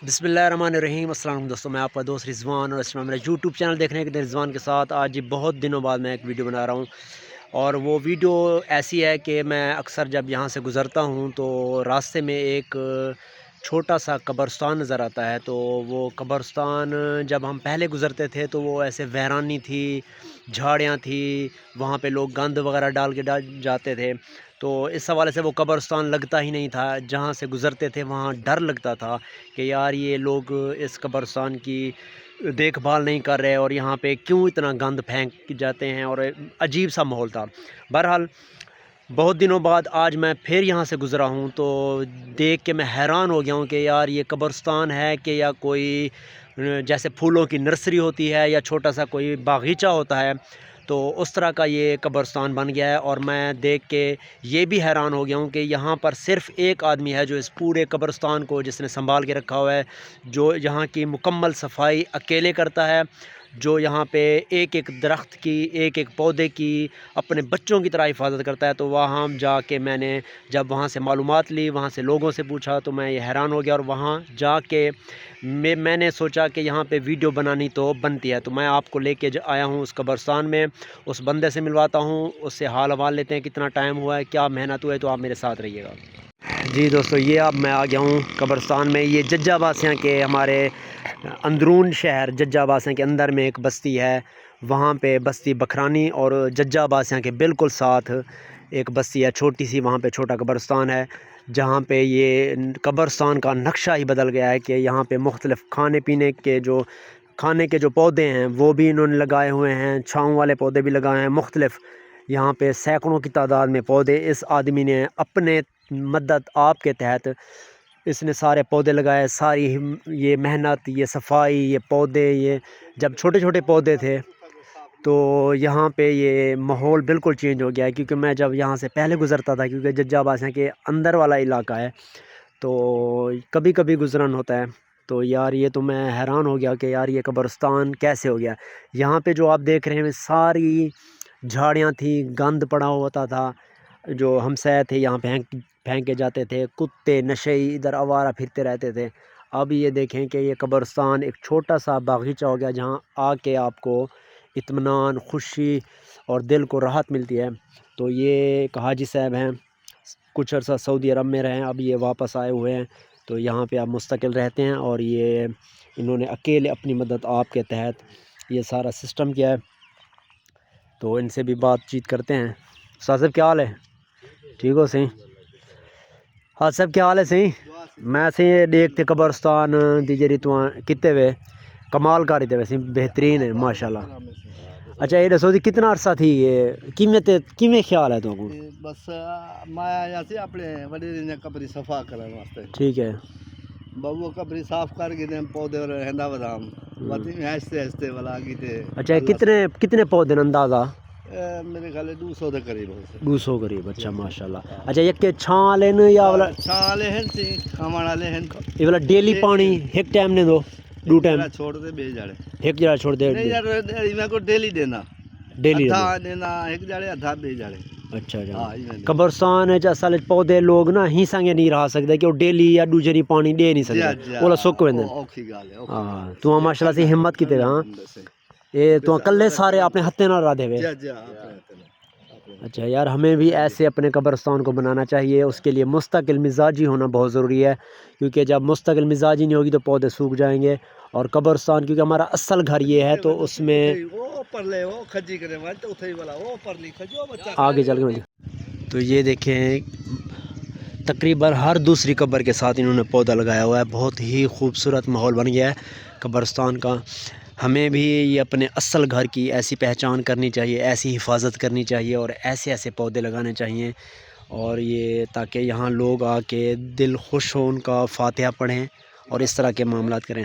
بسم اللہ الرحمن الرحیم۔ السلام علیکم دوستوں، میں آپ کا دوست رضوان اور اس میں میرا یوٹیوب چینل دیکھنے کے رضوان کے ساتھ آج بہت دنوں بعد میں ایک ویڈیو بنا رہا ہوں، اور وہ ویڈیو ایسی ہے کہ میں اکثر جب یہاں سے گزرتا ہوں تو راستے میں ایک چھوٹا سا قبرستان نظر آتا ہے۔ تو وہ قبرستان جب ہم پہلے گزرتے تھے تو وہ ایسے ویرانی تھی، جھاڑیاں تھی، وہاں پہ لوگ گند وغیرہ ڈال کے جاتے تھے، تو اس حوالے سے وہ قبرستان لگتا ہی نہیں تھا۔ جہاں سے گزرتے تھے وہاں ڈر لگتا تھا کہ یار یہ لوگ اس قبرستان کی دیکھ بھال نہیں کر رہے اور یہاں پہ کیوں اتنا گند پھینک جاتے ہیں، اور عجیب سا ماحول تھا۔ بہرحال بہت دنوں بعد آج میں پھر یہاں سے گزرا ہوں تو دیکھ کے میں حیران ہو گیا ہوں کہ یار یہ قبرستان ہے کہ یا کوئی جیسے پھولوں کی نرسری ہوتی ہے یا چھوٹا سا کوئی باغیچہ ہوتا ہے، تو اس طرح کا یہ قبرستان بن گیا ہے۔ اور میں دیکھ کے یہ بھی حیران ہو گیا ہوں کہ یہاں پر صرف ایک آدمی ہے جو اس پورے قبرستان کو جس نے سنبھال کے رکھا ہوا ہے، جو یہاں کی مکمل صفائی اکیلے کرتا ہے، جو یہاں پہ ایک ایک درخت کی، ایک ایک پودے کی اپنے بچوں کی طرح حفاظت کرتا ہے۔ تو وہاں جا کے میں نے جب وہاں سے معلومات لی، وہاں سے لوگوں سے پوچھا، تو میں یہ حیران ہو گیا، اور وہاں جا کے میں نے سوچا کہ یہاں پہ ویڈیو بنانی تو بنتی ہے، تو میں آپ کو لے کے آیا ہوں اس قبرستان میں۔ اس بندے سے ملواتا ہوں، اس سے حال حوال لیتے ہیں، کتنا ٹائم ہوا ہے، کیا محنت ہوئی ہے، تو آپ میرے ساتھ رہیے گا۔ جی دوستو، یہ اب میں آ گیا ہوں قبرستان میں۔ یہ ججہ باسیاں کے ہمارے اندرون شہر ججہ باسیاں کے اندر میں ایک بستی ہے، وہاں پہ بستی بکھرانی، اور ججہ باسیاں کے بالکل ساتھ ایک بستی ہے چھوٹی سی، وہاں پہ چھوٹا قبرستان ہے، جہاں پہ یہ قبرستان کا نقشہ ہی بدل گیا ہے کہ یہاں پہ مختلف کھانے کے جو پودے ہیں وہ بھی انہوں نے لگائے ہوئے ہیں، چھاؤں والے پودے بھی لگائے ہیں مختلف۔ یہاں پہ سینکڑوں کی تعداد میں پودے اس آدمی نے اپنے مدد آپ کے تحت اس نے سارے پودے لگائے، ساری یہ محنت، یہ صفائی، یہ پودے، یہ جب چھوٹے چھوٹے پودے تھے تو یہاں پہ یہ ماحول بالکل چینج ہو گیا ہے، کیونکہ میں جب یہاں سے پہلے گزرتا تھا، کیونکہ ججہ باسیاں کے اندر والا علاقہ ہے تو کبھی کبھی گزرن ہوتا ہے، تو یار یہ تو میں حیران ہو گیا کہ یار یہ قبرستان کیسے ہو گیا۔ یہاں پہ جو آپ دیکھ رہے ہیں ساری جھاڑیاں تھیں، گند پڑا ہوتا تھا، جو ہمسائے تھے یہاں پھینکے جاتے تھے، کتے نشئی ادھر آوارہ پھرتے رہتے تھے۔ اب یہ دیکھیں کہ یہ قبرستان ایک چھوٹا سا باغیچہ ہو گیا، جہاں آ کے آپ کو اطمینان، خوشی اور دل کو راحت ملتی ہے۔ تو یہ ایک حاجی صاحب ہیں، کچھ عرصہ سعودی عرب میں رہے ہیں، اب یہ واپس آئے ہوئے ہیں، تو یہاں پہ آپ مستقل رہتے ہیں، اور یہ انہوں نے اکیلے اپنی مدد آپ کے تحت یہ سارا سسٹم کیا ہے۔ تو ان سے بھی بات چیت کرتے ہیں۔ استاد صاحب کیا حال ہے؟ ٹھیک ہو سی؟ ہاں صاحب کیا حال ہے سی؟ میں سی دیکھتے قبرستان دی جری تو کتے وے کمال کاری تے ویسے بہترین ہے ماشاءاللہ۔ اچھا یہ دسو جی کتنا عرصہ تھی یہ کیویں خیال ہے تو کو؟ بس میں آیا سی اپنے وڈیرے نے قبری صفا کرنے واسطے۔ ٹھیک ہے، بابو قبری صاف کر کے دیں پودے اور ہندا ودام وتی میں ہستے ہستے والا کیتے۔ اچھا کتنے پودے اندازہ؟ میرے خیال 200 دے قریب ہو سے 200 قریب، اچھا ماشاءاللہ۔ اچھا یہ کہ چھاں لین یا والا چھاں والے ہیں سی کھاون والے ہیں، یہ والا ڈیلی پانی ایک ٹائم نے دو ٹائم چھوڑ دے بے جاڑے ایک جگہ چھوڑ دے نہیں یار میں کو ڈیلی دینا، ڈیلی ادھا دینا ایک جاڑے ادھا بے جاڑے۔ اچھا اچھا قبرستان اصل پودے لوگ نا ہی سنگے نہیں رہا سکتے کہ وہ ڈیلی یا دوجری پانی دے نہیں سکتے، وہ سک ویندے۔ ہاں تو ماشاءاللہ سے ہمت کیتے ہاں یہ تو کلے سارے اپنے ہتھے نال رہے ہوئے۔ اچھا یار ہمیں بھی ایسے اپنے قبرستان کو بنانا چاہیے، اس کے لیے مستقل مزاجی ہونا بہت ضروری ہے، کیونکہ جب مستقل مزاجی نہیں ہوگی تو پودے سوکھ جائیں گے۔ اور قبرستان کیونکہ ہمارا اصل گھر یہ ہے تو اس میں آگے چل کے تو یہ دیکھیں تقریباً ہر دوسری قبر کے ساتھ انہوں نے پودا لگایا ہوا ہے، بہت ہی خوبصورت ماحول بن گیا ہے قبرستان کا۔ ہمیں بھی یہ اپنے اصل گھر کی ایسی پہچان کرنی چاہیے، ایسی حفاظت کرنی چاہیے، اور ایسے پودے لگانے چاہیے، اور یہ تاکہ یہاں لوگ آ کے دل خوش ہو، ان کا فاتحہ پڑھیں اور اس طرح کے معاملات کریں۔